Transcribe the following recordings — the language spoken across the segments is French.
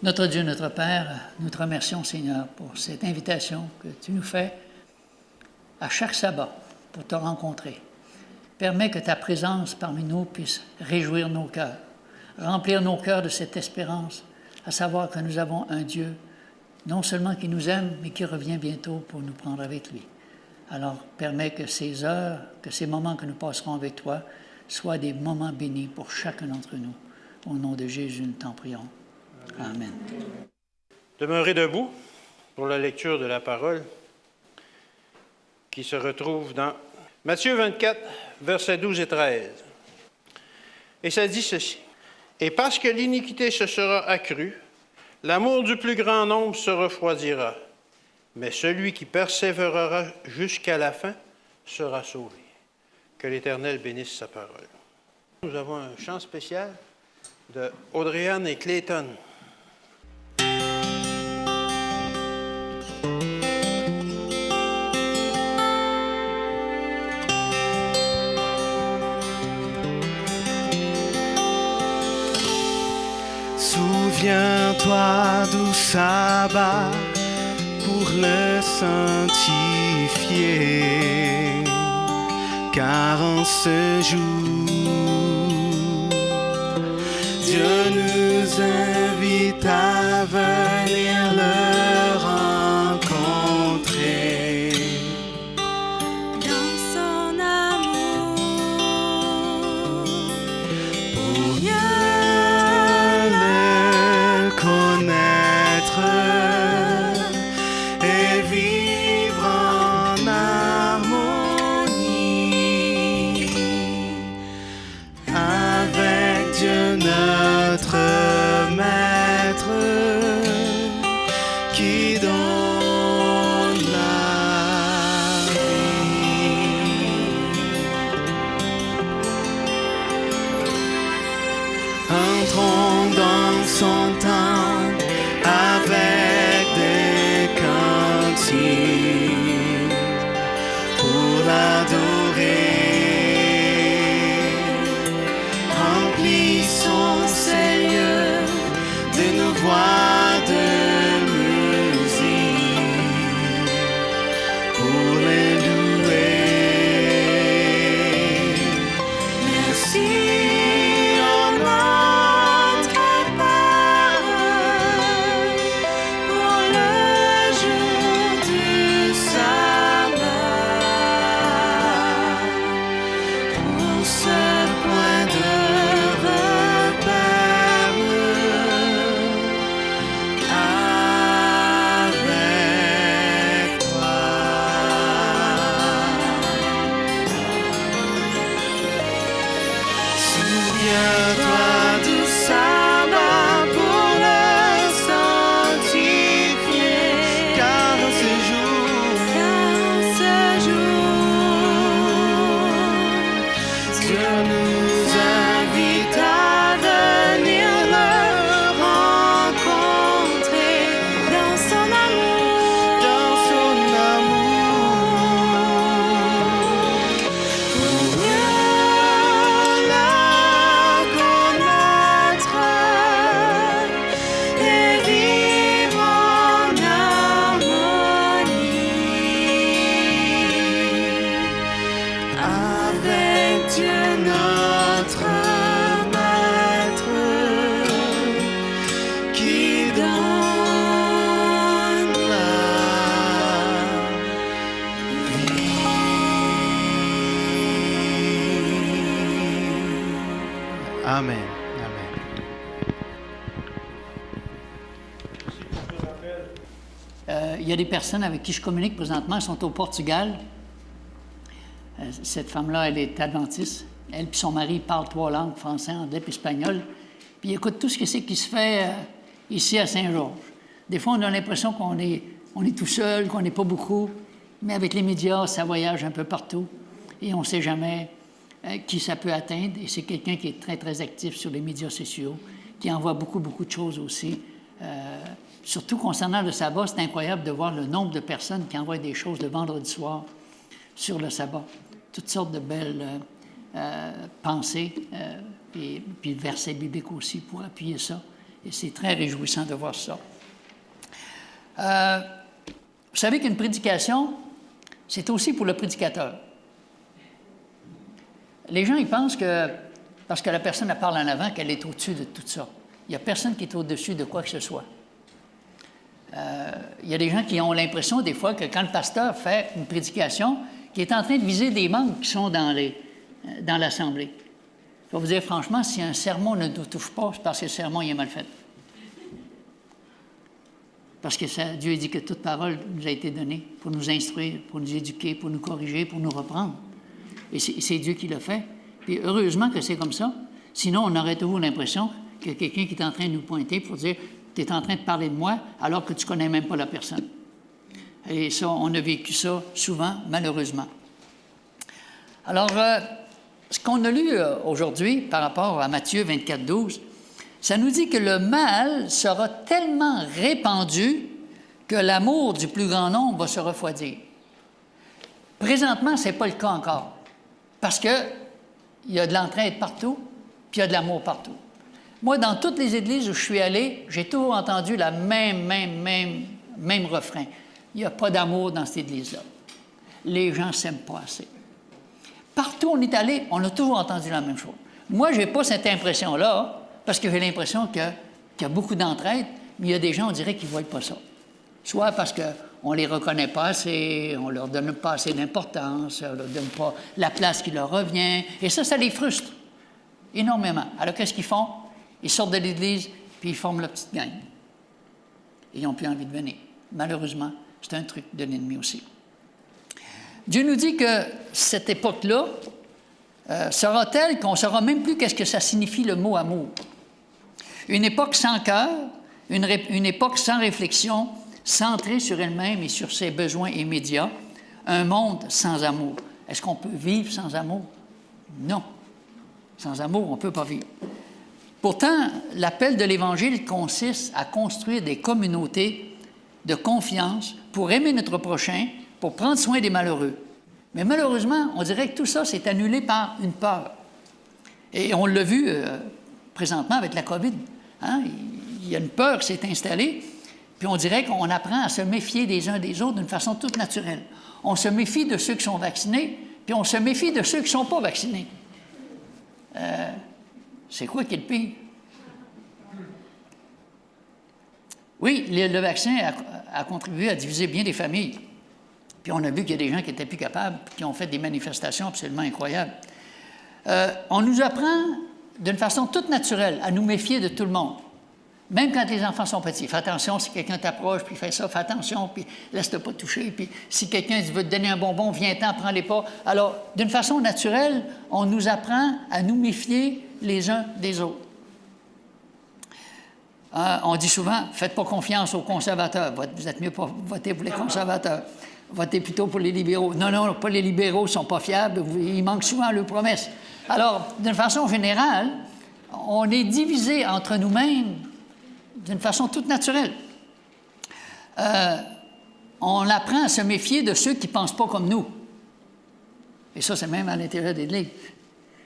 Notre Dieu, notre Père, nous te remercions, Seigneur, pour cette invitation que tu nous fais à chaque sabbat pour te rencontrer. Permets que ta présence parmi nous puisse réjouir nos cœurs, remplir nos cœurs de cette espérance, à savoir que nous avons un Dieu, non seulement qui nous aime, mais qui revient bientôt pour nous prendre avec lui. Alors, permets que ces heures, que ces moments que nous passerons avec toi, soient des moments bénis pour chacun d'entre nous. Au nom de Jésus, nous t'en prions. Amen. Demeurez debout pour la lecture de la parole qui se retrouve dans Matthieu 24, versets 12 et 13. Et ça dit ceci. « Et parce que l'iniquité se sera accrue, l'amour du plus grand nombre se refroidira, mais celui qui persévérera jusqu'à la fin sera sauvé. » Que l'Éternel bénisse sa parole. Nous avons un chant spécial de Audrey-Anne et Clayton. Souviens-toi du sabbat pour le sanctifier, car en ce jour, Dieu nous invite à venir le rencontrer. Dans son amour, Pour mieux le connaître et vivre en harmonie avec Dieu notre Maître qui donne la vie. Entrons dans son temple avec des cantiques pour l'adorer. Remplissons ces lieux de nos voix de musique pour les louer. Merci en notre Père pour le jour du sabbat, pour ce point de repère avec toi. Souviens-toi du sabbat pour le sanctifier, car ce jour, Dieu nous invite à venir le rencontrer dans son amour, pour mieux le connaître et vivre en harmonie avec Dieu notre Maître qui donne la vie. Amen. Il y a des personnes avec qui je communique présentement, elles sont au Portugal. Cette femme-là, elle est adventiste. Elle et son mari parlent 3 langues, français, anglais puis espagnol. Puis ils écoutent tout ce qui se fait ici à Saint-Georges. Des fois, on a l'impression qu'on est tout seul, qu'on n'est pas beaucoup. Mais avec les médias, ça voyage un peu partout. Et on ne sait jamais qui ça peut atteindre. Et c'est quelqu'un qui est très, très actif sur les médias sociaux, qui envoie beaucoup, beaucoup de choses aussi. Surtout concernant le sabbat, c'est incroyable de voir le nombre de personnes qui envoient des choses le vendredi soir sur le sabbat. Toutes sortes de belles pensées, puis le verset biblique aussi pour appuyer ça. Et c'est très réjouissant de voir ça. Vous savez qu'une prédication, c'est aussi pour le prédicateur. Les gens, ils pensent que, parce que la personne elle parle en avant, qu'elle est au-dessus de tout ça. Il n'y a personne qui est au-dessus de quoi que ce soit. Il y a des gens qui ont l'impression, des fois, que quand le pasteur fait une prédication, qu'il est en train de viser des membres qui sont dans l'Assemblée. Je vais vous dire franchement, si un sermon ne nous touche pas, c'est parce que le sermon il est mal fait. Parce que Dieu dit que toute parole nous a été donnée pour nous instruire, pour nous éduquer, pour nous corriger, pour nous reprendre. Et c'est Dieu qui l'a fait. Puis heureusement que c'est comme ça. Sinon, on aurait toujours l'impression qu'il y a quelqu'un qui est en train de nous pointer pour dire « Tu es en train de parler de moi alors que tu ne connais même pas la personne. » Et ça, on a vécu ça souvent, malheureusement. Alors, ce qu'on a lu aujourd'hui par rapport à Matthieu 24, 12, ça nous dit que le mal sera tellement répandu que l'amour du plus grand nombre va se refroidir. Présentement, ce n'est pas le cas encore, parce qu'il y a de l'entraide partout, puis il y a de l'amour partout. Moi, dans toutes les églises où je suis allé, j'ai toujours entendu le même refrain. Il n'y a pas d'amour dans cette église-là. Les gens ne s'aiment pas assez. Partout où on est allé, on a toujours entendu la même chose. Moi, je n'ai pas cette impression-là, parce que j'ai l'impression qu'il y a beaucoup d'entraide, mais il y a des gens, on dirait qu'ils ne voient pas ça. Soit parce qu'on ne les reconnaît pas assez, on ne leur donne pas assez d'importance, on ne leur donne pas la place qui leur revient, et ça les frustre énormément. Alors, qu'est-ce qu'ils font? Ils sortent de l'église, puis ils forment leur petite gang. Ils n'ont plus envie de venir. Malheureusement, c'est un truc de l'ennemi aussi. Dieu nous dit que cette époque-là sera telle qu'on ne saura même plus qu'est-ce que ça signifie le mot amour. Une époque sans cœur, une époque sans réflexion, centrée sur elle-même et sur ses besoins immédiats, un monde sans amour. Est-ce qu'on peut vivre sans amour? Non. Sans amour, on ne peut pas vivre. Pourtant, l'appel de l'Évangile consiste à construire des communautés de confiance pour aimer notre prochain, pour prendre soin des malheureux. Mais malheureusement, on dirait que tout ça s'est annulé par une peur. Et on l'a vu présentement avec la COVID. Hein? Il y a une peur qui s'est installée, puis on dirait qu'on apprend à se méfier des uns des autres d'une façon toute naturelle. On se méfie de ceux qui sont vaccinés, puis on se méfie de ceux qui ne sont pas vaccinés. C'est quoi qui est le pire? Oui, le vaccin a contribué à diviser bien des familles. Puis on a vu qu'il y a des gens qui n'étaient plus capables, qui ont fait des manifestations absolument incroyables. On nous apprend d'une façon toute naturelle à nous méfier de tout le monde. Même quand les enfants sont petits. Fais attention, si quelqu'un t'approche, puis fait ça, fais attention, puis laisse-toi pas toucher. Puis si quelqu'un veut te donner un bonbon, viens-t'en, prends-les pas. Alors, d'une façon naturelle, on nous apprend à nous méfier les uns des autres. On dit souvent, faites pas confiance aux conservateurs. Vous êtes mieux pour voter pour les conservateurs. Votez plutôt pour les libéraux. Non, pas les libéraux, ils ne sont pas fiables. Ils manquent souvent à leurs promesses. Alors, d'une façon générale, on est divisé entre nous-mêmes d'une façon toute naturelle. On apprend à se méfier de ceux qui ne pensent pas comme nous. Et ça, c'est même à l'intérieur des Églises.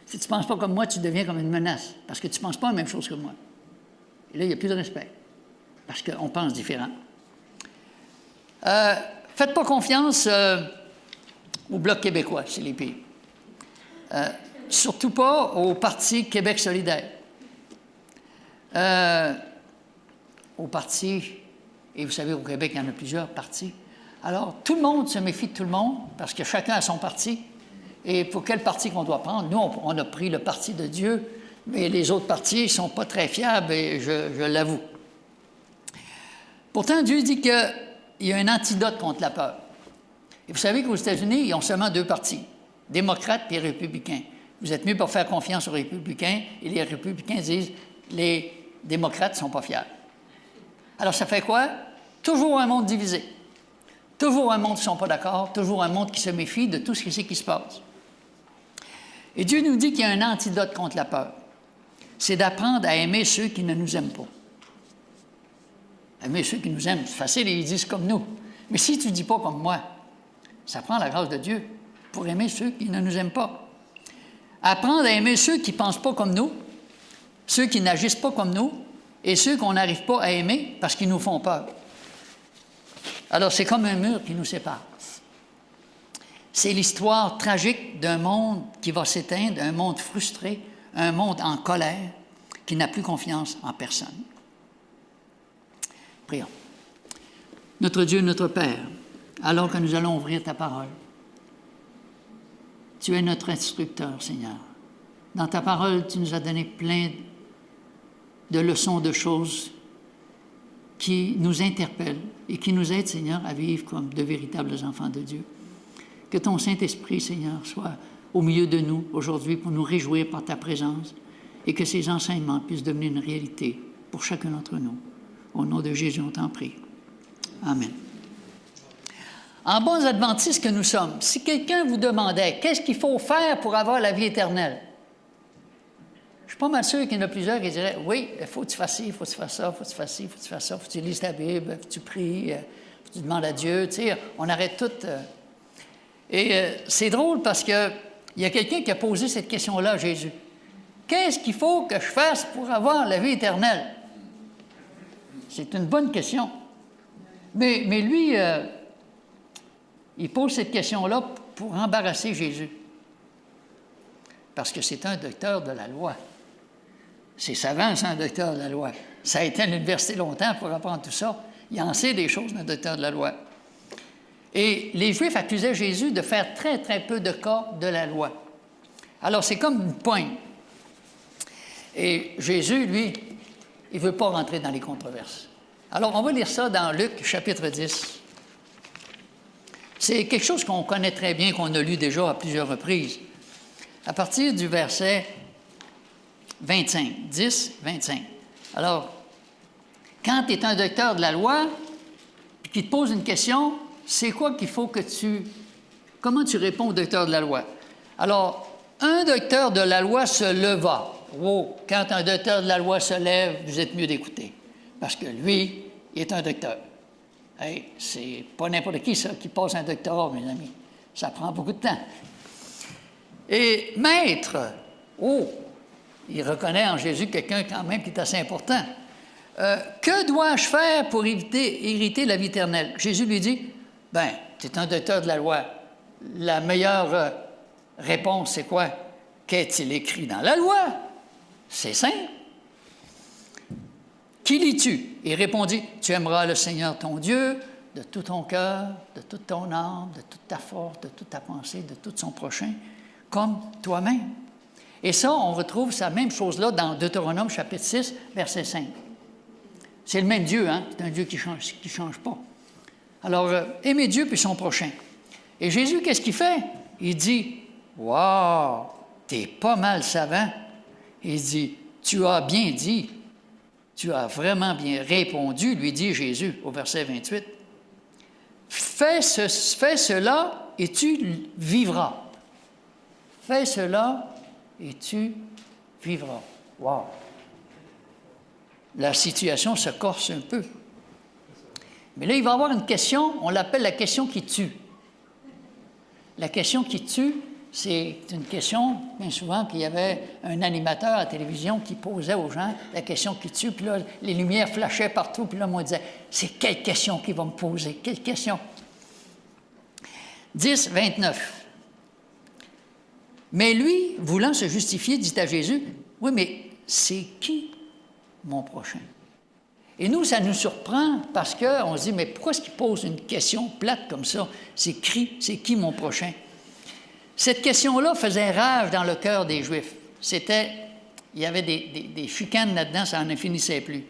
Si tu ne penses pas comme moi, tu deviens comme une menace, parce que tu ne penses pas la même chose que moi. Et là, il n'y a plus de respect, parce qu'on pense différent. Faites pas confiance au Bloc québécois, c'est les pires. Surtout pas au Parti Québec solidaire. Au parti, et vous savez, au Québec, il y en a plusieurs partis. Alors, tout le monde se méfie de tout le monde, parce que chacun a son parti. Et pour quel parti qu'on doit prendre? Nous, on a pris le parti de Dieu, mais les autres partis ne sont pas très fiables, et je l'avoue. Pourtant, Dieu dit qu'il y a un antidote contre la peur. Et vous savez qu'aux États-Unis, ils ont seulement deux partis, démocrates et républicains. Vous êtes mieux pour faire confiance aux républicains, et les républicains disent les démocrates ne sont pas fiables. Alors, ça fait quoi? Toujours un monde divisé. Toujours un monde qui ne sont pas d'accord, toujours un monde qui se méfie de tout ce qui se passe. Et Dieu nous dit qu'il y a un antidote contre la peur. C'est d'apprendre à aimer ceux qui ne nous aiment pas. Aimer ceux qui nous aiment, c'est facile, ils disent comme nous. Mais si tu ne dis pas comme moi, ça prend la grâce de Dieu pour aimer ceux qui ne nous aiment pas. Apprendre à aimer ceux qui ne pensent pas comme nous, ceux qui n'agissent pas comme nous, et ceux qu'on n'arrive pas à aimer parce qu'ils nous font peur. Alors, c'est comme un mur qui nous sépare. C'est l'histoire tragique d'un monde qui va s'éteindre, un monde frustré, un monde en colère, qui n'a plus confiance en personne. Prions. Notre Dieu, notre Père, alors que nous allons ouvrir ta parole, tu es notre instructeur, Seigneur. Dans ta parole, tu nous as donné plein de leçons, de choses qui nous interpellent et qui nous aident, Seigneur, à vivre comme de véritables enfants de Dieu. Que ton Saint-Esprit, Seigneur, soit au milieu de nous aujourd'hui pour nous réjouir par ta présence et que ces enseignements puissent devenir une réalité pour chacun d'entre nous. Au nom de Jésus, on t'en prie. Amen. En bons adventistes que nous sommes, si quelqu'un vous demandait qu'est-ce qu'il faut faire pour avoir la vie éternelle, je suis pas mal sûr qu'il y en a plusieurs qui diraient oui, il faut que tu fasses ci, il faut que tu fasses ça, il faut que tu fasses ci, il faut que tu fasses ça, il faut que tu lises ta Bible, il faut que tu pries, il faut que tu demandes à Dieu. Tu sais, on arrête tout. C'est drôle parce qu'il y a quelqu'un qui a posé cette question-là à Jésus. Qu'est-ce qu'il faut que je fasse pour avoir la vie éternelle? C'est une bonne question. Mais lui, il pose cette question-là pour embarrasser Jésus. Parce que c'est un docteur de la loi. C'est savant, c'est un docteur de la loi. Ça a été à l'université longtemps pour apprendre tout ça. Il en sait des choses, un docteur de la loi. Et les Juifs accusaient Jésus de faire très, très peu de cas de la loi. Alors, c'est comme une poigne. Et Jésus, lui, il ne veut pas rentrer dans les controverses. Alors, on va lire ça dans Luc, chapitre 10. C'est quelque chose qu'on connaît très bien, qu'on a lu déjà à plusieurs reprises. À partir du verset 25, 10, 25. Alors, quand tu es un docteur de la loi, puis qu'il te pose une question, c'est quoi qu'il faut que tu... Comment tu réponds au docteur de la loi? Alors, un docteur de la loi se leva. Oh, quand un docteur de la loi se lève, vous êtes mieux d'écouter. Parce que lui, il est un docteur. Hey, c'est pas n'importe qui, ça, qui passe un doctorat, mes amis. Ça prend beaucoup de temps. Et maître, oh, il reconnaît en Jésus quelqu'un quand même qui est assez important. Que dois-je faire pour hériter la vie éternelle? Jésus lui dit, bien, tu es un docteur de la loi. La meilleure réponse, c'est quoi? Qu'est-il écrit dans la loi? C'est simple. Qui lis-tu? Il répondit, tu aimeras le Seigneur ton Dieu de tout ton cœur, de toute ton âme, de toute ta force, de toute ta pensée, de tout son prochain, comme toi-même. Et ça, on retrouve cette même chose-là dans Deutéronome, chapitre 6, verset 5. C'est le même Dieu, hein? C'est un Dieu qui ne change pas. Alors, aimez Dieu puis son prochain. Et Jésus, qu'est-ce qu'il fait? Il dit, « Wow, t'es pas mal savant. » Il dit, « Tu as bien dit. Tu as vraiment bien répondu, lui dit Jésus au verset 28. « Fais cela et tu vivras. Fais cela et tu vivras. » Wow! La situation se corse un peu. Mais là, il va y avoir une question, on l'appelle la question qui tue. La question qui tue, c'est une question, bien souvent, qu'il y avait un animateur à la télévision qui posait aux gens la question qui tue, puis là, les lumières flashaient partout, puis là, moi, on disait, c'est quelle question qu'il va me poser? Quelle question? 10, 29. Mais lui, voulant se justifier, dit à Jésus, « Oui, mais c'est qui mon prochain? » Et nous, ça nous surprend parce qu'on se dit, « Mais pourquoi est-ce qu'il pose une question plate comme ça? C'est qui mon prochain? » Cette question-là faisait rage dans le cœur des Juifs. Il y avait des chicanes là-dedans, ça n'en finissait plus.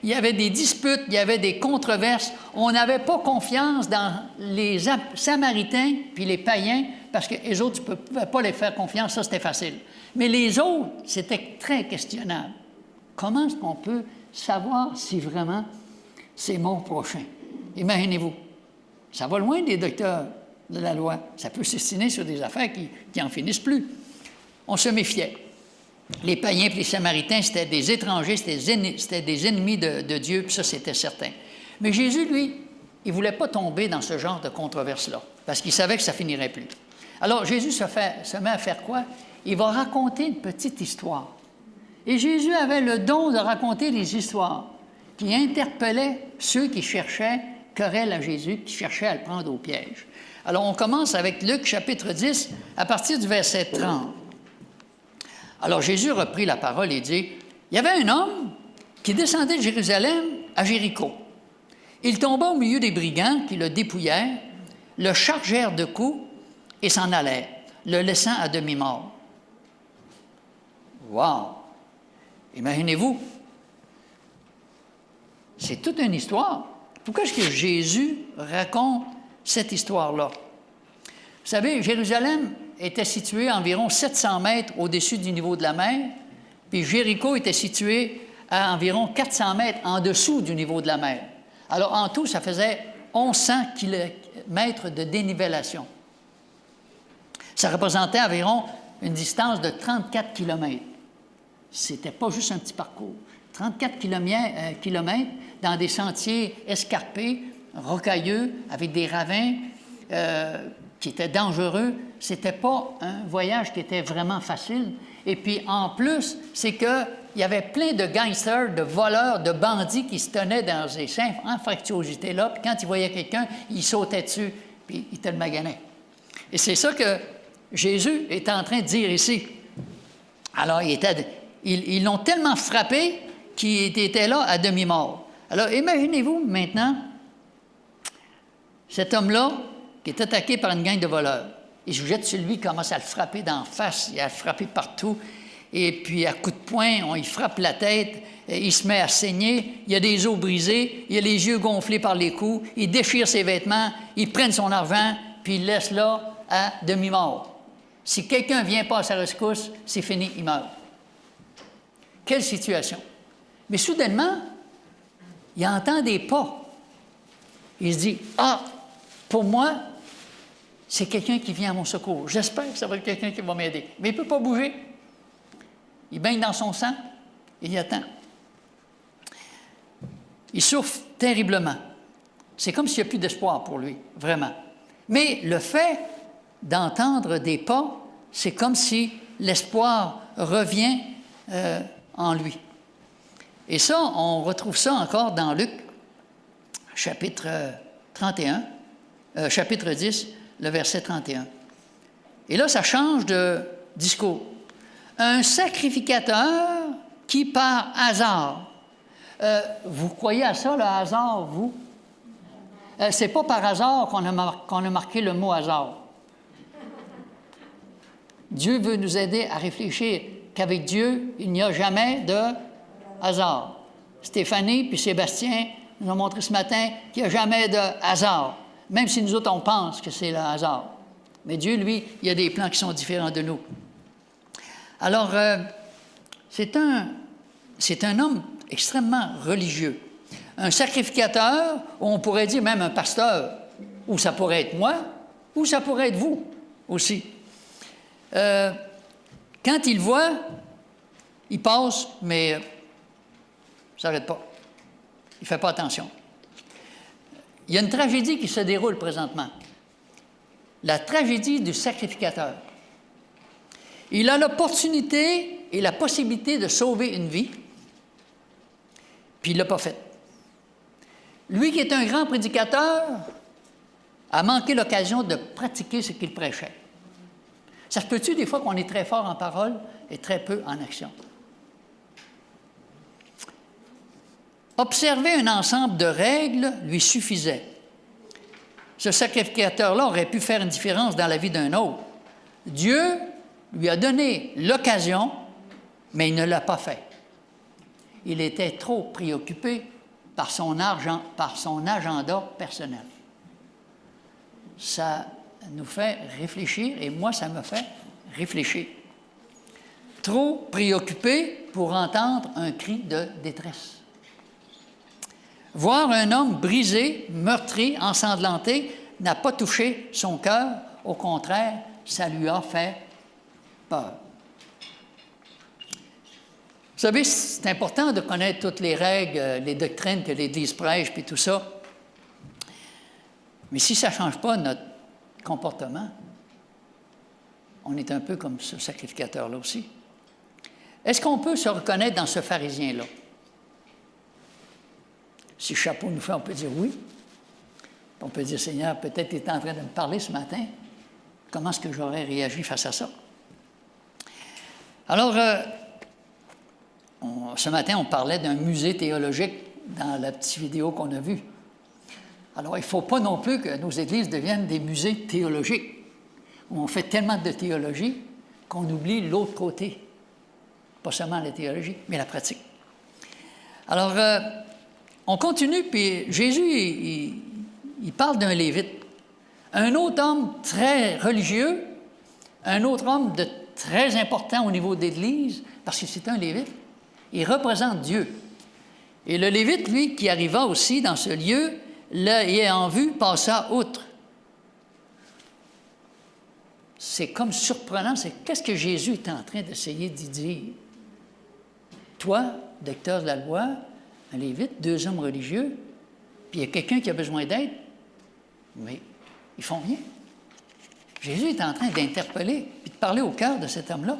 Il y avait des disputes, il y avait des controverses. On n'avait pas confiance dans les Samaritains puis les païens parce que les autres, tu ne pouvais pas les faire confiance, ça c'était facile. Mais les autres, c'était très questionnable. Comment est-ce qu'on peut savoir si vraiment c'est mon prochain? Imaginez-vous, ça va loin des docteurs de la loi. Ça peut s'estimer sur des affaires qui n'en finissent plus. On se méfiait. Les païens et les Samaritains, c'était des étrangers, c'était des ennemis de Dieu, puis ça, c'était certain. Mais Jésus, lui, il ne voulait pas tomber dans ce genre de controverse-là, parce qu'il savait que ça finirait plus. Alors, Jésus se met à faire quoi? Il va raconter une petite histoire. Et Jésus avait le don de raconter des histoires qui interpellaient ceux qui cherchaient querelle à Jésus, qui cherchaient à le prendre au piège. Alors, on commence avec Luc, chapitre 10, à partir du verset 30. Alors, Jésus reprit la parole et dit, « Il y avait un homme qui descendait de Jérusalem à Jéricho. Il tomba au milieu des brigands qui le dépouillèrent, le chargèrent de coups et s'en allèrent, le laissant à demi-mort. » Wow! Imaginez-vous, c'est toute une histoire. Pourquoi est-ce que Jésus raconte cette histoire-là? Vous savez, Jérusalem était située à environ 700 mètres au-dessus du niveau de la mer, puis Jéricho était situé à environ 400 mètres en dessous du niveau de la mer. Alors, en tout, ça faisait 1100 km de dénivellation. Ça représentait environ une distance de 34 km. C'était pas juste un petit parcours. 34 km dans des sentiers escarpés, rocailleux, avec des ravins qui étaient dangereux. C'était pas un voyage qui était vraiment facile. Et puis, en plus, c'est qu'il y avait plein de gangsters, de voleurs, de bandits qui se tenaient dans ces infractuosités-là. Puis quand ils voyaient quelqu'un, ils sautaient dessus, puis ils te le maganaient. Et c'est ça que Jésus est en train de dire ici. Alors, ils l'ont tellement frappé qu'il était là à demi-mort. Alors, imaginez-vous maintenant cet homme-là qui est attaqué par une gang de voleurs. Il se jette sur lui, il commence à le frapper d'en face, il a frappé partout. Et puis, à coups de poing, on y frappe la tête, il se met à saigner, il a des os brisés, il a les yeux gonflés par les coups, il déchire ses vêtements, il prend son argent, puis il le laisse là à demi-mort. Si quelqu'un ne vient pas à sa rescousse, c'est fini, il meurt. Quelle situation! Mais soudainement, il entend des pas. Il se dit, « Ah, pour moi, c'est quelqu'un qui vient à mon secours. J'espère que ça va être quelqu'un qui va m'aider. » Mais il ne peut pas bouger. Il baigne dans son sang et il attend. Il souffre terriblement. C'est comme s'il n'y a plus d'espoir pour lui, vraiment. Mais le fait d'entendre des pas, c'est comme si l'espoir revient en lui. Et ça, on retrouve ça encore dans Luc, chapitre 10, le verset 31. Et là, ça change de discours. Un sacrificateur qui, par hasard, vous croyez à ça, le hasard, vous? C'est pas par hasard qu'on a marqué le mot hasard. Dieu veut nous aider à réfléchir qu'avec Dieu, il n'y a jamais de hasard. Stéphanie puis Sébastien nous ont montré ce matin qu'il n'y a jamais de hasard, même si nous autres, on pense que c'est le hasard. Mais Dieu, lui, il y a des plans qui sont différents de nous. Alors, c'est un homme extrêmement religieux. Un sacrificateur, ou on pourrait dire même un pasteur, ou ça pourrait être moi, ou ça pourrait être vous aussi. Quand il voit, il passe, mais il ne s'arrête pas. Il ne fait pas attention. Il y a une tragédie qui se déroule présentement. La tragédie du sacrificateur. Il a l'opportunité et la possibilité de sauver une vie, puis il ne l'a pas fait. Lui qui est un grand prédicateur a manqué l'occasion de pratiquer ce qu'il prêchait. Ça se peut-tu des fois qu'on est très fort en parole et très peu en action? Observer un ensemble de règles lui suffisait. Ce sacrificateur-là aurait pu faire une différence dans la vie d'un autre. Dieu lui a donné l'occasion, mais il ne l'a pas fait. Il était trop préoccupé par son agenda personnel. Ça nous fait réfléchir, et moi, ça me fait réfléchir. Trop préoccupé pour entendre un cri de détresse. Voir un homme brisé, meurtri, ensanglanté n'a pas touché son cœur. Au contraire, ça lui a fait peur. Vous savez, c'est important de connaître toutes les règles, les doctrines que l'Église prêche, puis tout ça. Mais si ça ne change pas notre comportement, on est un peu comme ce sacrificateur-là aussi. Est-ce qu'on peut se reconnaître dans ce pharisien-là? Si le chapeau nous fait, on peut dire oui. On peut dire, Seigneur, peut-être tu es en train de me parler ce matin. Comment est-ce que j'aurais réagi face à ça? Alors, ce matin, on parlait d'un musée théologique dans la petite vidéo qu'on a vue. Alors, il ne faut pas non plus que nos églises deviennent des musées théologiques, où on fait tellement de théologie qu'on oublie l'autre côté. Pas seulement la théologie, mais la pratique. Alors, on continue, puis Jésus, il parle d'un Lévite. Un autre homme très religieux, un autre homme de très important au niveau de l'Église, parce que c'est un Lévite. Il représente Dieu. Et le Lévite, lui, qui arriva aussi dans ce lieu, l'ayant vu, passa outre. C'est comme surprenant, c'est qu'est-ce que Jésus est en train d'essayer d'y dire? Toi, docteur de la loi, un Lévite, 2 hommes religieux, puis il y a quelqu'un qui a besoin d'aide, mais ils font rien. Jésus est en train d'interpeller et de parler au cœur de cet homme-là.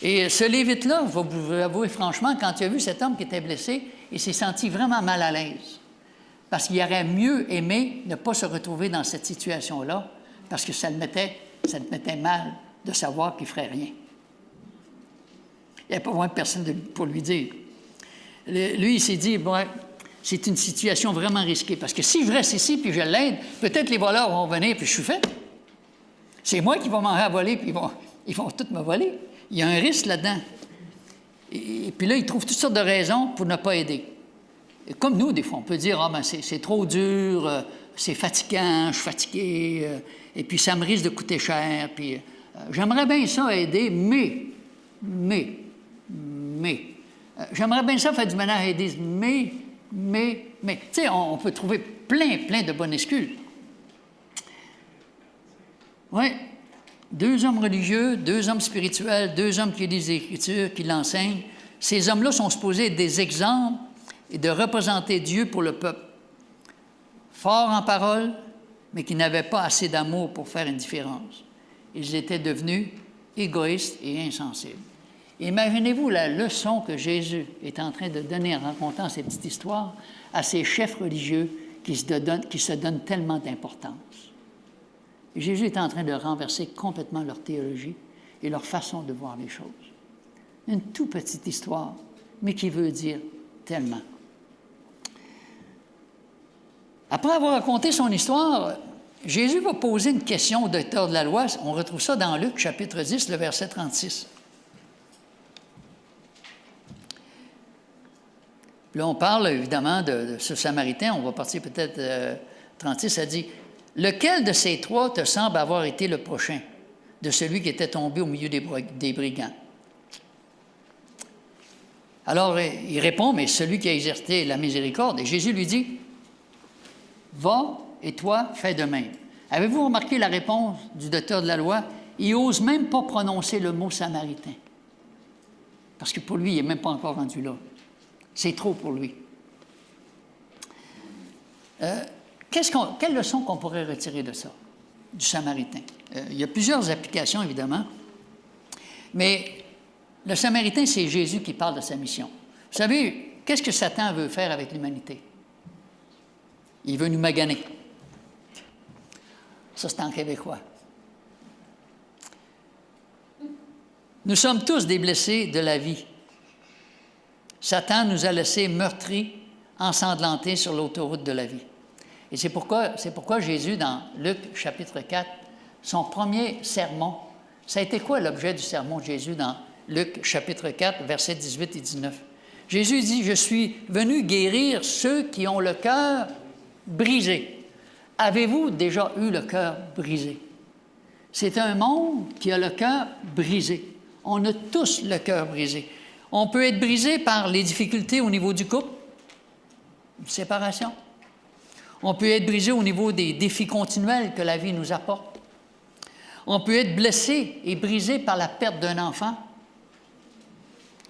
Et ce Lévite-là, je vais vous avouer franchement, quand il a vu cet homme qui était blessé, il s'est senti vraiment mal à l'aise. Parce qu'il aurait mieux aimé ne pas se retrouver dans cette situation-là, parce que ça le mettait mal de savoir qu'il ne ferait rien. Il n'y avait pas vraiment personne pour lui dire. Lui, il s'est dit, bon, c'est une situation vraiment risquée, parce que si je reste ici puis je l'aide, peut-être les voleurs vont venir puis je suis fait. C'est moi qui vais m'en à voler puis ils vont tout me voler. Il y a un risque là-dedans. Et puis là, il trouve toutes sortes de raisons pour ne pas aider. Et comme nous, des fois, on peut dire, ah, ben c'est trop dur, c'est fatigant, je suis fatigué, et puis ça me risque de coûter cher, puis j'aimerais bien ça aider, mais, j'aimerais bien ça faire du ménage aider, mais, tu sais, on peut trouver plein de bonnes excuses. Oui, 2 hommes religieux, 2 hommes spirituels, 2 hommes qui lisent l'Écriture, qui l'enseignent. Ces hommes-là sont supposés être des exemples et de représenter Dieu pour le peuple. Forts en parole, mais qui n'avaient pas assez d'amour pour faire une différence. Ils étaient devenus égoïstes et insensibles. Imaginez-vous la leçon que Jésus est en train de donner en racontant cette petite histoire à ces chefs religieux qui se donnent tellement d'importance. Et Jésus est en train de renverser complètement leur théologie et leur façon de voir les choses. Une toute petite histoire, mais qui veut dire tellement. Après avoir raconté son histoire, Jésus va poser une question au docteur de la loi. On retrouve ça dans Luc, chapitre 10, le verset 36. Là, on parle évidemment de ce Samaritain. On va partir peut-être 36. Ça dit, « Lequel de ces 3 te semble avoir été le prochain de celui qui était tombé au milieu des brigands? » Alors, il répond, mais celui qui a exercé la miséricorde. Et Jésus lui dit, « Va et toi, fais de même. » Avez-vous remarqué la réponse du docteur de la loi? Il n'ose même pas prononcer le mot samaritain. Parce que pour lui, il n'est même pas encore rendu là. C'est trop pour lui. Quelle leçon qu'on pourrait retirer de ça, du Samaritain? Il y a plusieurs applications, évidemment, mais le Samaritain, c'est Jésus qui parle de sa mission. Vous savez, qu'est-ce que Satan veut faire avec l'humanité? Il veut nous maganer. Ça, c'est en québécois. Nous sommes tous des blessés de la vie. Satan nous a laissés meurtris, ensanglantés sur l'autoroute de la vie. Et c'est pourquoi Jésus, dans Luc, chapitre 4, son premier sermon, ça a été quoi l'objet du sermon de Jésus dans Luc, chapitre 4, versets 18 et 19? Jésus dit, « Je suis venu guérir ceux qui ont le cœur brisé. » Avez-vous déjà eu le cœur brisé? C'est un monde qui a le cœur brisé. On a tous le cœur brisé. On peut être brisé par les difficultés au niveau du couple, une séparation. On peut être brisé au niveau des défis continuels que la vie nous apporte. On peut être blessé et brisé par la perte d'un enfant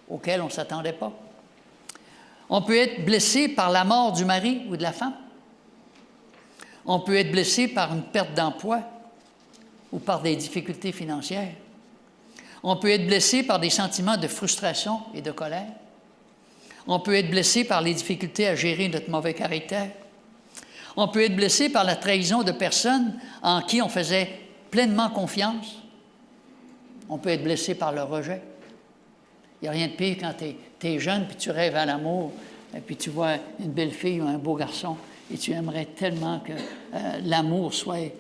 auquel on ne s'attendait pas. On peut être blessé par la mort du mari ou de la femme. On peut être blessé par une perte d'emploi ou par des difficultés financières. On peut être blessé par des sentiments de frustration et de colère. On peut être blessé par les difficultés à gérer notre mauvais caractère. On peut être blessé par la trahison de personnes en qui on faisait pleinement confiance. On peut être blessé par le rejet. Il n'y a rien de pire quand tu es jeune puis tu rêves à l'amour et puis tu vois une belle fille ou un beau garçon et tu aimerais tellement que l'amour soit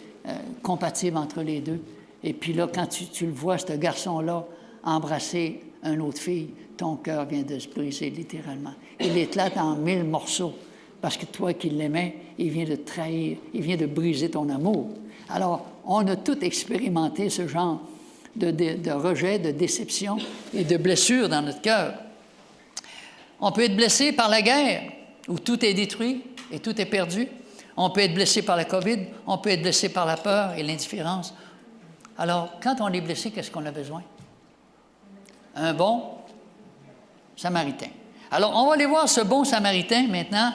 compatible entre les deux. Et puis là, quand tu le vois, ce garçon-là, embrasser une autre fille, ton cœur vient de se briser littéralement. Il éclate en 1000 morceaux parce que toi qui l'aimais, il vient de trahir, il vient de briser ton amour. Alors, on a tous expérimenté ce genre de rejet, de déception et de blessure dans notre cœur. On peut être blessé par la guerre, où tout est détruit et tout est perdu. On peut être blessé par la COVID, on peut être blessé par la peur et l'indifférence. Alors, quand on est blessé, qu'est-ce qu'on a besoin? Un bon Samaritain. Alors, on va aller voir ce bon Samaritain maintenant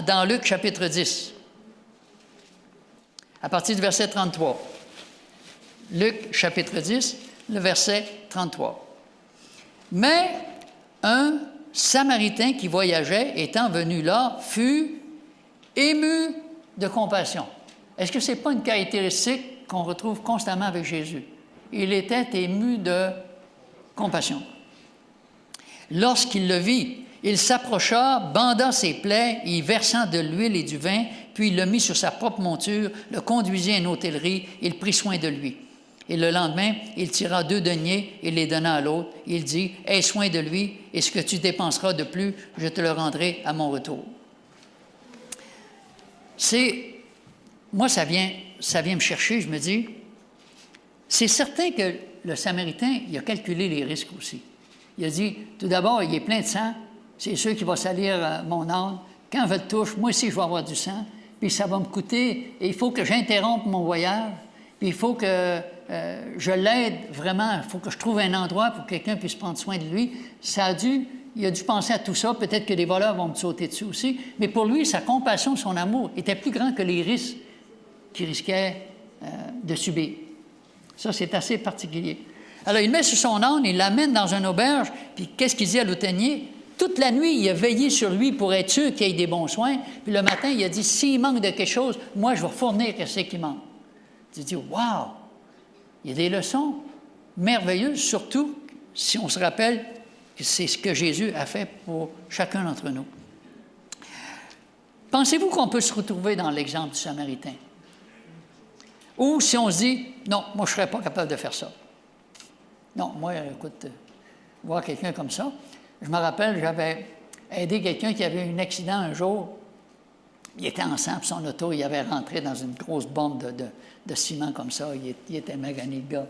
dans Luc chapitre 10, à partir du verset 33. Luc chapitre 10, le verset 33. Mais un Samaritain qui voyageait, étant venu là, fut ému de compassion. Est-ce que ce n'est pas une caractéristique qu'on retrouve constamment avec Jésus? Il était ému de compassion. Lorsqu'il le vit, il s'approcha, banda ses plaies, y versant de l'huile et du vin, puis il le mit sur sa propre monture, le conduisit à une hôtellerie, il prit soin de lui. Et le lendemain, il tira 2 deniers et les donna à l'autre. Il dit, « Aie soin de lui, et ce que tu dépenseras de plus, je te le rendrai à mon retour. » Moi, ça vient me chercher, je me dis, c'est certain que le Samaritain, il a calculé les risques aussi. Il a dit, tout d'abord, il est plein de sang, c'est sûr qu'il va salir mon âne. Quand je le touche, moi aussi, je vais avoir du sang, puis ça va me coûter, et il faut que j'interrompe mon voyage, puis il faut que je l'aide vraiment, il faut que je trouve un endroit pour que quelqu'un puisse prendre soin de lui. Il a dû penser à tout ça, peut-être que des voleurs vont me sauter dessus aussi, mais pour lui, sa compassion, son amour était plus grand que les risques qu'il risquait de subir. Ça, c'est assez particulier. Alors, il met sur son âne, il l'amène dans une auberge, puis qu'est-ce qu'il dit à l'hôtelier? Toute la nuit, il a veillé sur lui pour être sûr qu'il ait des bons soins, puis le matin, il a dit, s'il manque de quelque chose, moi, je vais fournir ce qui manque. Tu dis, wow! Il y a des leçons merveilleuses, surtout si on se rappelle que c'est ce que Jésus a fait pour chacun d'entre nous. Pensez-vous qu'on peut se retrouver dans l'exemple du Samaritain? Ou si on se dit, non, moi, je ne serais pas capable de faire ça. Non, moi, écoute, voir quelqu'un comme ça. Je me rappelle, j'avais aidé quelqu'un qui avait eu un accident un jour. Il était ensemble, son auto, il avait rentré dans une grosse bombe de ciment comme ça. Il était magané, le gars.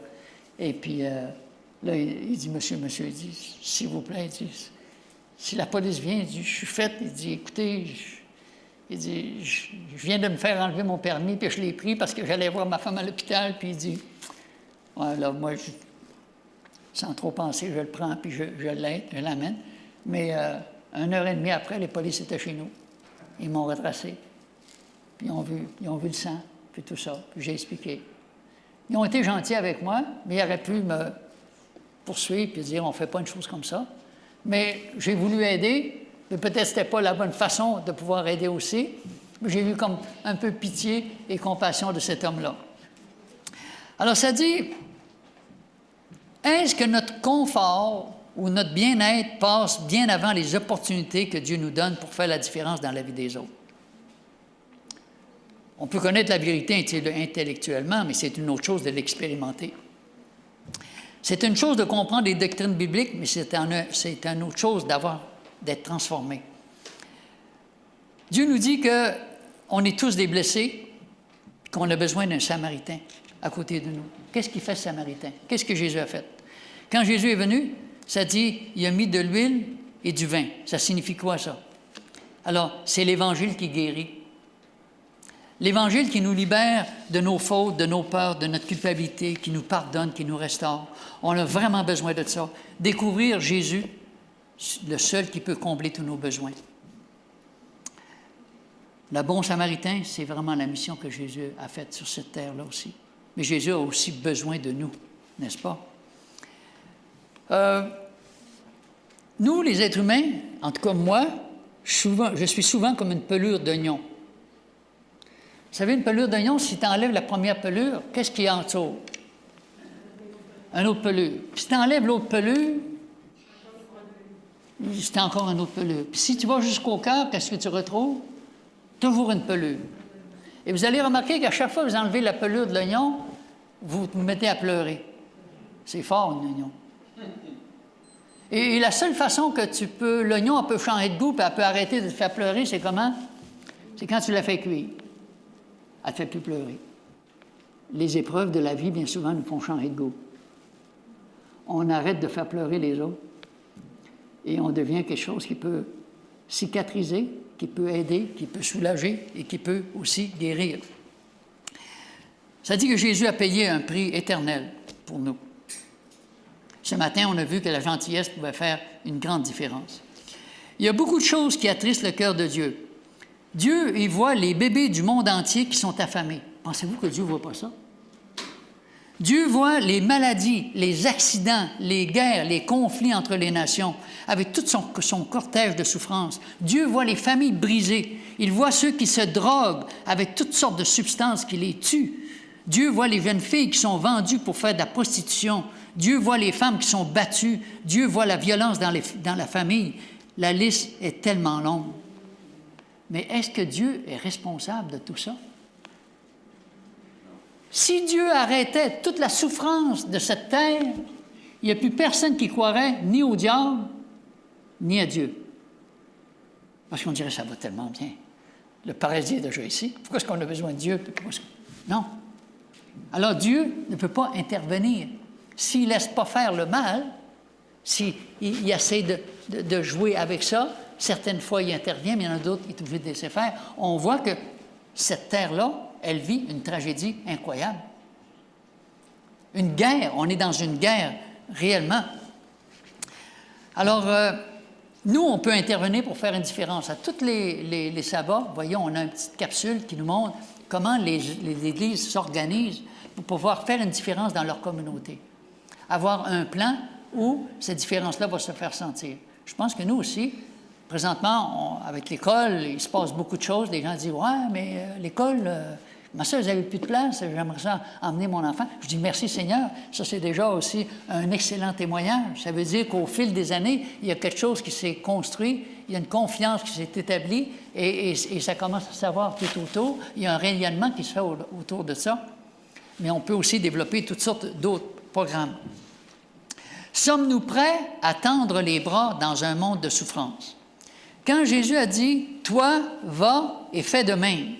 Et puis, là, il dit, monsieur, il dit, s'il vous plaît, il dit, si la police vient, il dit, je suis fait. Il dit, écoutez, je viens de me faire enlever mon permis, puis je l'ai pris parce que j'allais voir ma femme à l'hôpital. Puis il dit, ouais, là, moi, sans trop penser, je le prends, puis je l'aide, je l'amène. Mais 1h30 après, les polices étaient chez nous. Ils m'ont retracé. Puis ils ont vu le sang, puis tout ça. Puis j'ai expliqué. Ils ont été gentils avec moi, mais ils auraient pu me poursuivre puis dire, on ne fait pas une chose comme ça. Mais j'ai voulu aider, mais peut-être que ce n'était pas la bonne façon de pouvoir aider aussi. Mais j'ai eu comme un peu pitié et compassion de cet homme-là. Alors ça dit, est-ce que notre confort ou notre bien-être passe bien avant les opportunités que Dieu nous donne pour faire la différence dans la vie des autres? On peut connaître la vérité intellectuellement, mais c'est une autre chose de l'expérimenter. C'est une chose de comprendre les doctrines bibliques, mais c'est une autre chose d'être transformé. Dieu nous dit qu'on est tous des blessés, qu'on a besoin d'un Samaritain à côté de nous. Qu'est-ce qu'il fait, ce Samaritain? Qu'est-ce que Jésus a fait? Quand Jésus est venu, ça dit, il a mis de l'huile et du vin. Ça signifie quoi, ça? Alors, c'est l'Évangile qui guérit. L'Évangile qui nous libère de nos fautes, de nos peurs, de notre culpabilité, qui nous pardonne, qui nous restaure. On a vraiment besoin de ça. Découvrir Jésus, le seul qui peut combler tous nos besoins. Le bon Samaritain, c'est vraiment la mission que Jésus a faite sur cette terre-là aussi. Mais Jésus a aussi besoin de nous, n'est-ce pas? Nous, les êtres humains, en tout cas moi, je suis souvent comme une pelure d'oignon. Vous savez, une pelure d'oignon, si tu enlèves la première pelure, qu'est-ce qu'il y a en dessous? Un autre pelure. Puis si tu enlèves l'autre pelure, c'est encore un autre pelure. Puis si tu vas jusqu'au cœur, qu'est-ce que tu retrouves? Toujours une pelure. Et vous allez remarquer qu'à chaque fois que vous enlevez la pelure de l'oignon, vous vous mettez à pleurer. C'est fort, un oignon. Et la seule façon que l'oignon peut changer de goût et elle peut arrêter de te faire pleurer, c'est comment? C'est quand tu la fais cuire. Elle ne te fait plus pleurer. Les épreuves de la vie, bien souvent, nous font changer de goût. On arrête de faire pleurer les autres et on devient quelque chose qui peut cicatriser, qui peut aider, qui peut soulager et qui peut aussi guérir. Ça dit que Jésus a payé un prix éternel pour nous. Ce matin, on a vu que la gentillesse pouvait faire une grande différence. Il y a beaucoup de choses qui attristent le cœur de Dieu. Dieu, il voit les bébés du monde entier qui sont affamés. Pensez-vous que Dieu ne voit pas ça? Dieu voit les maladies, les accidents, les guerres, les conflits entre les nations, avec tout son cortège de souffrances. Dieu voit les familles brisées. Il voit ceux qui se droguent avec toutes sortes de substances qui les tuent. Dieu voit les jeunes filles qui sont vendues pour faire de la prostitution. Dieu voit les femmes qui sont battues. Dieu voit la violence dans la famille. La liste est tellement longue. Mais est-ce que Dieu est responsable de tout ça? Si Dieu arrêtait toute la souffrance de cette terre, il n'y a plus personne qui croirait ni au diable, ni à Dieu. Parce qu'on dirait, ça va tellement bien. Le paradis est déjà ici. Pourquoi est-ce qu'on a besoin de Dieu? Non. Alors Dieu ne peut pas intervenir. S'il ne laisse pas faire le mal, s'il essaie de jouer avec ça, certaines fois il intervient, mais il y en a d'autres qui est obligé de laisser faire. On voit que cette terre-là, elle vit une tragédie incroyable. Une guerre, on est dans une guerre, réellement. Alors, nous, on peut intervenir pour faire une différence. À tous les sabbats, voyons, on a une petite capsule qui nous montre comment les églises s'organisent pour pouvoir faire une différence dans leur communauté. Avoir un plan où cette différence-là va se faire sentir. Je pense que nous aussi, présentement, avec l'école, il se passe beaucoup de choses. Les gens disent « Ouais, mais l'école, ma soeur, vous n'avez plus de place, j'aimerais ça emmener mon enfant. » Je dis « Merci Seigneur. » Ça, c'est déjà aussi un excellent témoignage. Ça veut dire qu'au fil des années, il y a quelque chose qui s'est construit, il y a une confiance qui s'est établie et ça commence à savoir tout autour. Il y a un rayonnement qui se fait autour de ça. Mais on peut aussi développer toutes sortes d'autres programmes. Sommes-nous prêts à tendre les bras dans un monde de souffrance? Quand Jésus a dit « Toi, va et fais de même »,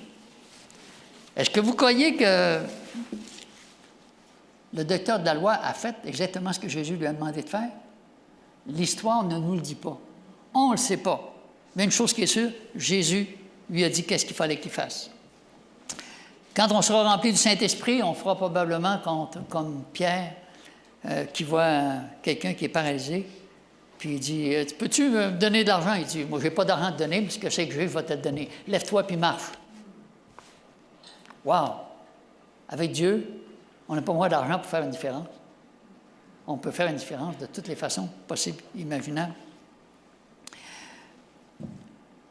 est-ce que vous croyez que le docteur de la loi a fait exactement ce que Jésus lui a demandé de faire? L'histoire ne nous le dit pas. On ne le sait pas. Mais une chose qui est sûre, Jésus lui a dit qu'est-ce qu'il fallait qu'il fasse. Quand on sera rempli du Saint-Esprit, on fera probablement comme Pierre qui voit quelqu'un qui est paralysé. Puis il dit, « Peux-tu me donner de l'argent? » Il dit, « Moi, je n'ai pas d'argent à te donner, mais ce que c'est que j'ai, je vais te le donner. Lève-toi puis marche. » Wow! Avec Dieu, on n'a pas moins d'argent pour faire une différence. On peut faire une différence de toutes les façons possibles, imaginables.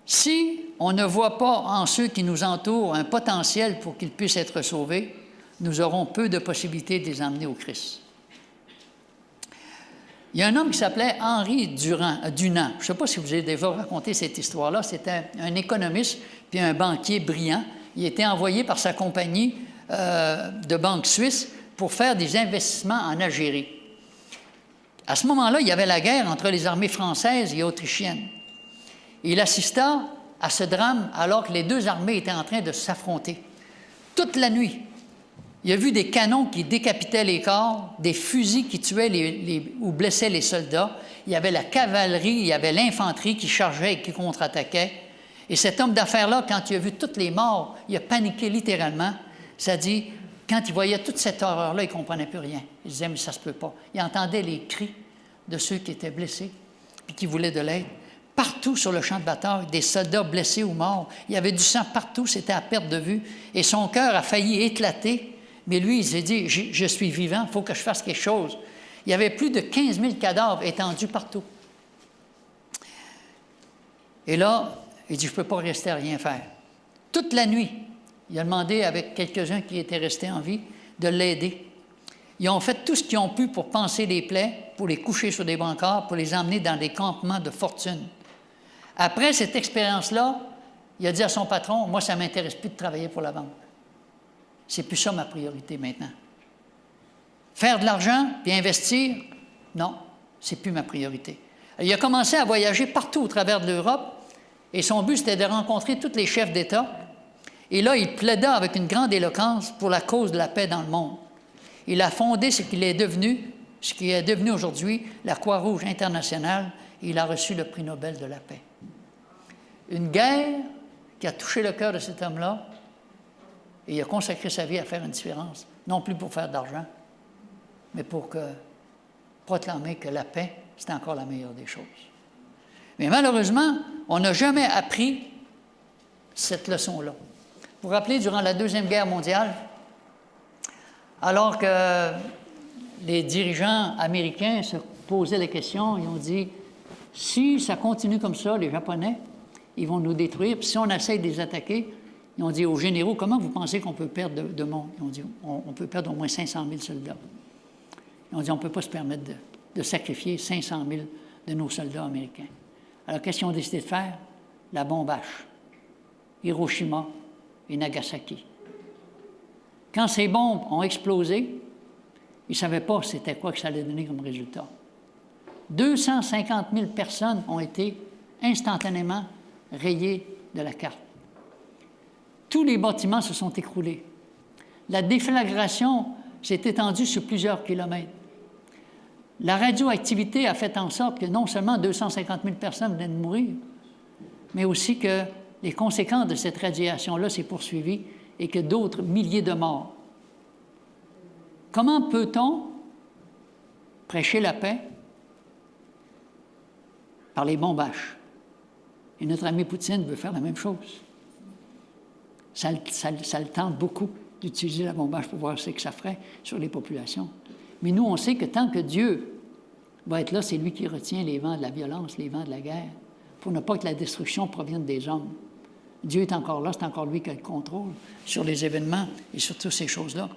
Si on ne voit pas en ceux qui nous entourent un potentiel pour qu'ils puissent être sauvés, nous aurons peu de possibilités de les emmener au Christ. Il y a un homme qui s'appelait Henri Dunant. Je ne sais pas si vous avez déjà raconté cette histoire-là. C'était un économiste puis un banquier brillant. Il était envoyé par sa compagnie de banque suisse pour faire des investissements en Algérie. À ce moment-là, il y avait la guerre entre les armées françaises et autrichiennes. Et il assista à ce drame alors que les deux armées étaient en train de s'affronter. Toute la nuit, il a vu des canons qui décapitaient les corps, des fusils qui tuaient ou blessaient les soldats. Il y avait la cavalerie, il y avait l'infanterie qui chargeait et qui contre-attaquait. Et cet homme d'affaires-là, quand il a vu toutes les morts, il a paniqué littéralement. Ça dit, quand il voyait toute cette horreur-là, il ne comprenait plus rien. Il disait, mais ça ne se peut pas. Il entendait les cris de ceux qui étaient blessés et qui voulaient de l'aide. Partout sur le champ de bataille, des soldats blessés ou morts. Il y avait du sang partout, c'était à perte de vue. Et son cœur a failli éclater. Mais lui, il s'est dit, je suis vivant, il faut que je fasse quelque chose. Il y avait plus de 15 000 cadavres étendus partout. Et là, il dit, je ne peux pas rester à rien faire. Toute la nuit, il a demandé avec quelques-uns qui étaient restés en vie de l'aider. Ils ont fait tout ce qu'ils ont pu pour panser les plaies, pour les coucher sur des brancards, pour les emmener dans des campements de fortune. Après cette expérience-là, il a dit à son patron, moi, ça ne m'intéresse plus de travailler pour la banque. C'est plus ça ma priorité maintenant. Faire de l'argent puis investir, non, c'est plus ma priorité. Il a commencé à voyager partout au travers de l'Europe et son but, c'était de rencontrer tous les chefs d'État. Et là, il plaida avec une grande éloquence pour la cause de la paix dans le monde. Il a fondé ce qui est devenu aujourd'hui la Croix-Rouge internationale et il a reçu le prix Nobel de la paix. Une guerre qui a touché le cœur de cet homme-là et il a consacré sa vie à faire une différence, non plus pour faire de l'argent, mais pour proclamer que la paix, c'est encore la meilleure des choses. Mais malheureusement, on n'a jamais appris cette leçon-là. Vous vous rappelez, durant la Deuxième Guerre mondiale, alors que les dirigeants américains se posaient la question, ils ont dit, si ça continue comme ça, les Japonais, ils vont nous détruire, puis si on essaie de les attaquer, ils ont dit aux généraux, comment vous pensez qu'on peut perdre de monde? Ils ont dit, on peut perdre au moins 500 000 soldats. Ils ont dit, on ne peut pas se permettre de sacrifier 500 000 de nos soldats américains. Alors, qu'est-ce qu'ils ont décidé de faire? La bombe H. Hiroshima et Nagasaki. Quand ces bombes ont explosé, ils ne savaient pas c'était quoi que ça allait donner comme résultat. 250 000 personnes ont été instantanément rayées de la carte. Tous les bâtiments se sont écroulés. La déflagration s'est étendue sur plusieurs kilomètres. La radioactivité a fait en sorte que non seulement 250 000 personnes venaient de mourir, mais aussi que les conséquences de cette radiation-là s'est poursuivies et que d'autres milliers de morts. Comment peut-on prêcher la paix? Par les bombes H. Et notre ami Poutine veut faire la même chose. Ça le tente beaucoup d'utiliser la bombe H pour voir ce que ça ferait sur les populations. Mais nous, on sait que tant que Dieu va être là, c'est lui qui retient les vents de la violence, les vents de la guerre, pour ne pas que la destruction provienne des hommes. Dieu est encore là, c'est encore lui qui a le contrôle sur les événements et sur toutes ces choses-là.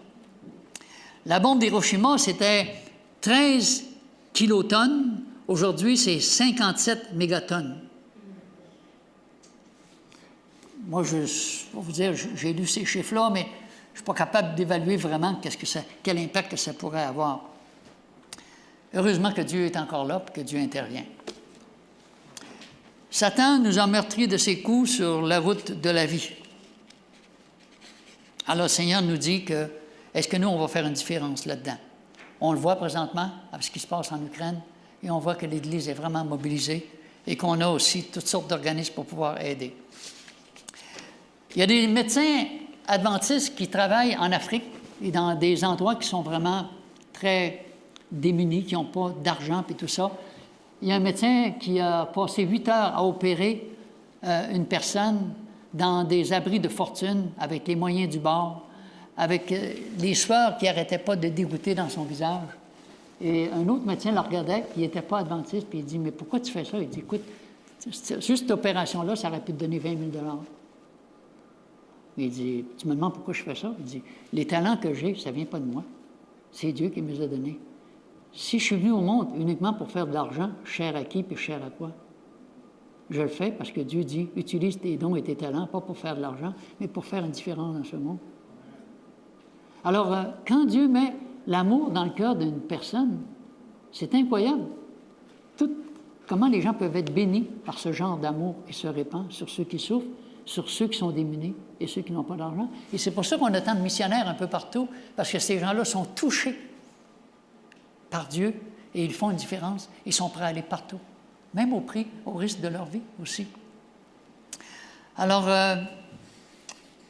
La bombe d'Hiroshima, c'était 13 kilotonnes. Aujourd'hui, c'est 57 mégatonnes. Moi, je vais vous dire, j'ai lu ces chiffres-là, mais je ne suis pas capable d'évaluer vraiment quel impact que ça pourrait avoir. Heureusement que Dieu est encore là et que Dieu intervient. Satan nous a meurtris de ses coups sur la route de la vie. Alors, le Seigneur nous dit que, est-ce que nous, on va faire une différence là-dedans? On le voit présentement avec ce qui se passe en Ukraine et on voit que l'Église est vraiment mobilisée et qu'on a aussi toutes sortes d'organismes pour pouvoir aider. Il y a des médecins adventistes qui travaillent en Afrique et dans des endroits qui sont vraiment très démunis, qui n'ont pas d'argent et tout ça. Il y a un médecin qui a passé 8 heures à opérer une personne dans des abris de fortune avec les moyens du bord, avec les sueurs qui n'arrêtaient pas de dégoûter dans son visage. Et un autre médecin le regardait, qui n'était pas adventiste, puis il dit, mais pourquoi tu fais ça? Il dit, écoute, juste cette opération-là, ça aurait pu te donner 20 000 $. Il dit, tu me demandes pourquoi je fais ça? Il dit, les talents que j'ai, ça ne vient pas de moi. C'est Dieu qui me les a donnés. Si je suis venu au monde uniquement pour faire de l'argent, cher à qui puis cher à quoi? Je le fais parce que Dieu dit, utilise tes dons et tes talents, pas pour faire de l'argent, mais pour faire une différence dans ce monde. Alors, quand Dieu met l'amour dans le cœur d'une personne, c'est incroyable. Comment les gens peuvent être bénis par ce genre d'amour et se répand sur ceux qui souffrent, sur ceux qui sont démunis et ceux qui n'ont pas d'argent. Et c'est pour ça qu'on a tant de missionnaires un peu partout, parce que ces gens-là sont touchés par Dieu et ils font une différence. Ils sont prêts à aller partout, même au risque de leur vie aussi. Alors,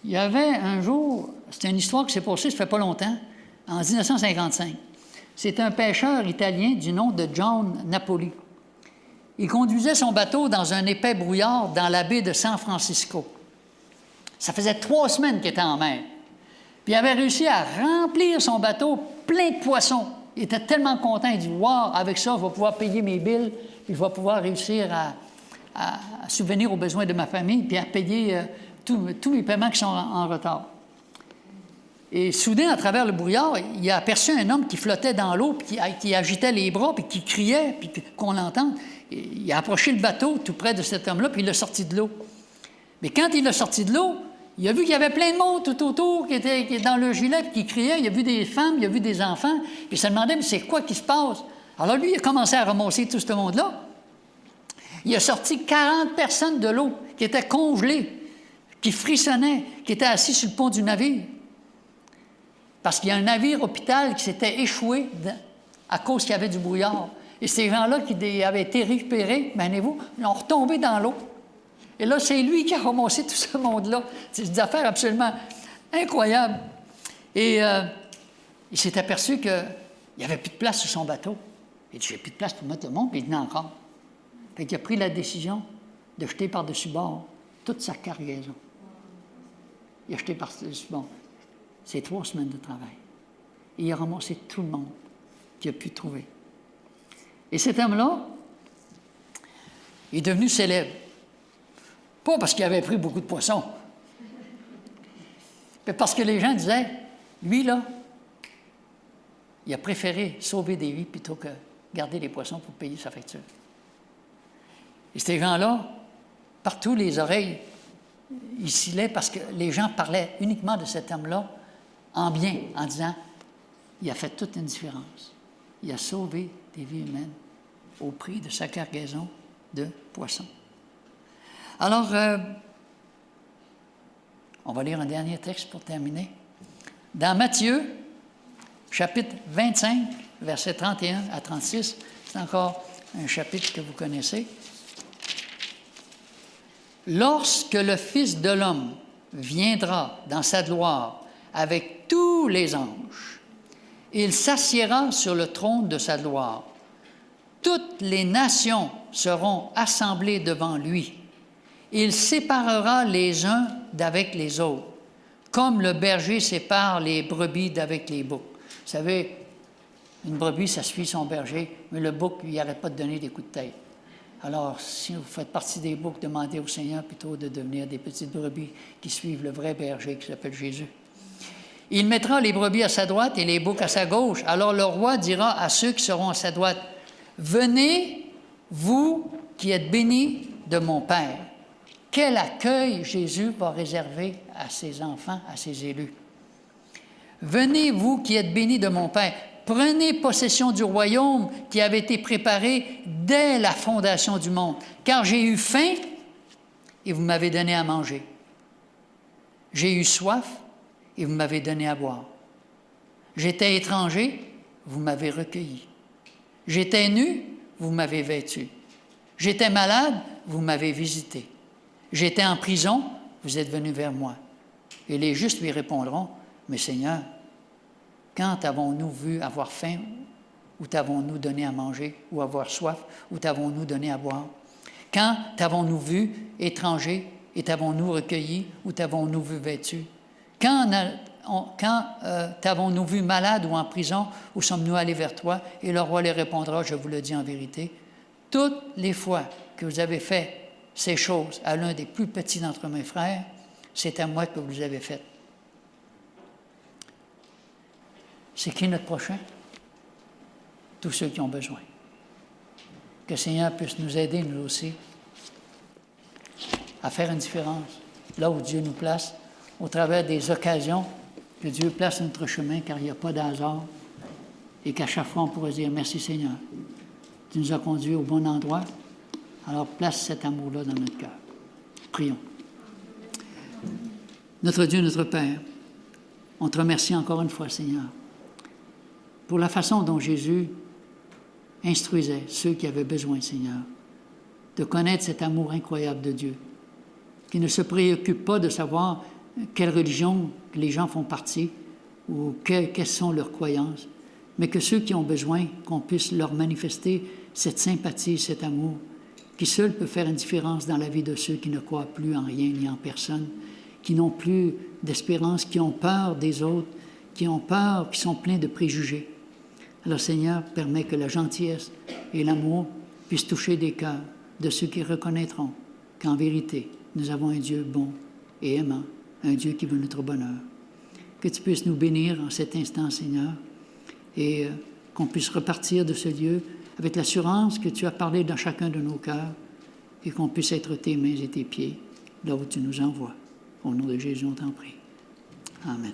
il y avait un jour, c'était une histoire qui s'est passée, ça fait pas longtemps, en 1955. C'est un pêcheur italien du nom de John Napoli. Il conduisait son bateau dans un épais brouillard dans la baie de San Francisco. Ça faisait 3 semaines qu'il était en mer. Puis il avait réussi à remplir son bateau plein de poissons. Il était tellement content. Il dit, « Wow, avec ça, je vais pouvoir payer mes billes, puis je vais pouvoir réussir à subvenir aux besoins de ma famille, puis à payer tous mes paiements qui sont en retard. » Et soudain, à travers le brouillard, il a aperçu un homme qui flottait dans l'eau, puis qui agitait les bras, puis qui criait, puis qu'on l'entende. Il a approché le bateau tout près de cet homme-là, puis il l'a sorti de l'eau. Mais quand il l'a sorti de l'eau, il a vu qu'il y avait plein de monde tout autour qui était dans le gilet, puis qui criait. Il a vu des femmes, il a vu des enfants, puis il se demandait, mais c'est quoi qui se passe? Alors lui, il a commencé à ramasser tout ce monde-là. Il a sorti 40 personnes de l'eau qui étaient congelées, qui frissonnaient, qui étaient assis sur le pont du navire. Parce qu'il y a un navire hôpital qui s'était échoué à cause qu'il y avait du brouillard. Et ces gens-là qui avaient été récupérés, imaginez-vous, ils ont retombé dans l'eau. Et là, c'est lui qui a ramassé tout ce monde-là. C'est des affaires absolument incroyables. Et il s'est aperçu qu'il n'y avait plus de place sur son bateau. Il dit, j'ai plus de place pour mettre le monde, puis il tenait encore. Fait qu'il a pris la décision de jeter par-dessus bord toute sa cargaison. Il a jeté par-dessus bord. C'est 3 semaines de travail. Et il a ramassé tout le monde qu'il a pu trouver. Et cet homme-là est devenu célèbre. Pas parce qu'il avait pris beaucoup de poissons, mais parce que les gens disaient, lui, là, il a préféré sauver des vies plutôt que garder les poissons pour payer sa facture. Et ces gens-là, partout les oreilles, ils sillaient parce que les gens parlaient uniquement de cet homme-là en bien, en disant, il a fait toute une différence. Il a sauvé des vies humaines au prix de sa cargaison de poissons. Alors, on va lire un dernier texte pour terminer. Dans Matthieu, chapitre 25, versets 31 à 36, c'est encore un chapitre que vous connaissez. « Lorsque le Fils de l'homme viendra dans sa gloire avec tous les anges, il s'assiera sur le trône de sa gloire. Toutes les nations seront assemblées devant lui. Il séparera les uns d'avec les autres, comme le berger sépare les brebis d'avec les boucs. » Vous savez, une brebis, ça suit son berger, mais le bouc, lui, il n'arrête pas de donner des coups de tête. Alors, si vous faites partie des boucs, demandez au Seigneur plutôt de devenir des petites brebis qui suivent le vrai berger qui s'appelle Jésus. Il mettra les brebis à sa droite et les boucs à sa gauche. Alors le roi dira à ceux qui seront à sa droite, « Venez, vous qui êtes bénis de mon Père. » Quel accueil Jésus va réserver à ses enfants, à ses élus. « Venez, vous qui êtes bénis de mon Père. Prenez possession du royaume qui avait été préparé dès la fondation du monde. Car j'ai eu faim et vous m'avez donné à manger. J'ai eu soif et vous m'avez donné à boire. J'étais étranger, vous m'avez recueilli. J'étais nu, vous m'avez vêtu. J'étais malade, vous m'avez visité. J'étais en prison, vous êtes venu vers moi. » Et les justes lui répondront, « Mais Seigneur, quand t'avons-nous vu avoir faim, ou t'avons-nous donné à manger, ou avoir soif, ou t'avons-nous donné à boire? Quand t'avons-nous vu étranger, et t'avons-nous recueilli, ou t'avons-nous vu vêtu? Quand t'avons-nous vu malade ou en prison, ou sommes-nous allés vers toi? » Et le roi les répondra, « Je vous le dis en vérité, toutes les fois que vous avez fait ces choses à l'un des plus petits d'entre mes frères, c'est à moi que vous les avez faites. » C'est qui notre prochain? Tous ceux qui ont besoin. Que le Seigneur puisse nous aider, nous aussi, à faire une différence là où Dieu nous place, au travers des occasions que Dieu place sur notre chemin, car il n'y a pas de hasard, et qu'à chaque fois on pourrait dire « Merci Seigneur, tu nous as conduits au bon endroit. » Alors place cet amour-là dans notre cœur. Prions. Notre Dieu, notre Père, on te remercie encore une fois, Seigneur, pour la façon dont Jésus instruisait ceux qui avaient besoin, Seigneur, de connaître cet amour incroyable de Dieu, qui ne se préoccupe pas de savoir quelle religion les gens font partie ou quelles sont leurs croyances, mais que ceux qui ont besoin, qu'on puisse leur manifester cette sympathie, cet amour, qui seul peut faire une différence dans la vie de ceux qui ne croient plus en rien ni en personne, qui n'ont plus d'espérance, qui ont peur des autres, qui ont peur, qui sont pleins de préjugés. Alors, Seigneur, permets que la gentillesse et l'amour puissent toucher des cœurs de ceux qui reconnaîtront qu'en vérité, nous avons un Dieu bon et aimant, un Dieu qui veut notre bonheur. Que tu puisses nous bénir en cet instant, Seigneur, et qu'on puisse repartir de ce lieu avec l'assurance que tu as parlé dans chacun de nos cœurs et qu'on puisse être tes mains et tes pieds là où tu nous envoies. Au nom de Jésus, on t'en prie. Amen.